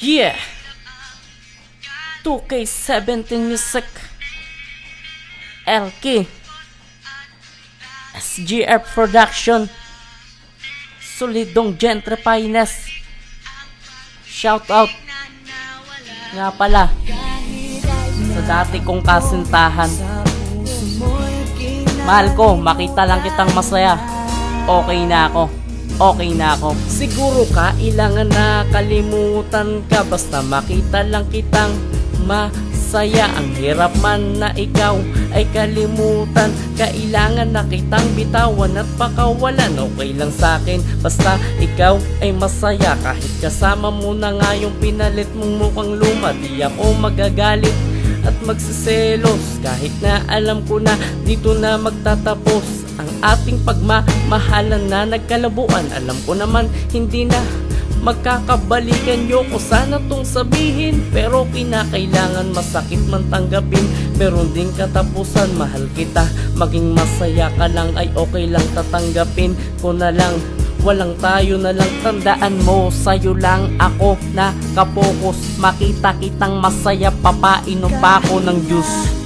Yeah! 2K17 Music LK SGR Production Solidong Gentrifyness. Shout out nga pala sa dati kong kasintahan. Mahal ko, makita lang kitang masaya. Okay na ako. Siguro kailangan na kalimutan ka, basta makita lang kitang masaya. Ang hirap man na ikaw ay kalimutan, kailangan na kitang bitawan at pakawalan. Okay lang sa'kin basta ikaw ay masaya. Kahit kasama mo na nga yung pinalit mong mukhang luma, di ako magagalit at magsiselos. Kahit na alam ko na dito na magtatapos ang ating pagmamahalan na nagkalabuan. Alam ko naman hindi na magkakabalikan. Yoko sana tong sabihin, pero kinakailangan masakit man tanggapin. Meron ding katapusan, mahal kita, maging masaya ka lang ay okay lang, tatanggapin ko na lang. Walang tayo na lang, tandaan mo, sa'yo lang ako nakapokus. Makita kitang masaya, papainom pa ako ng juice.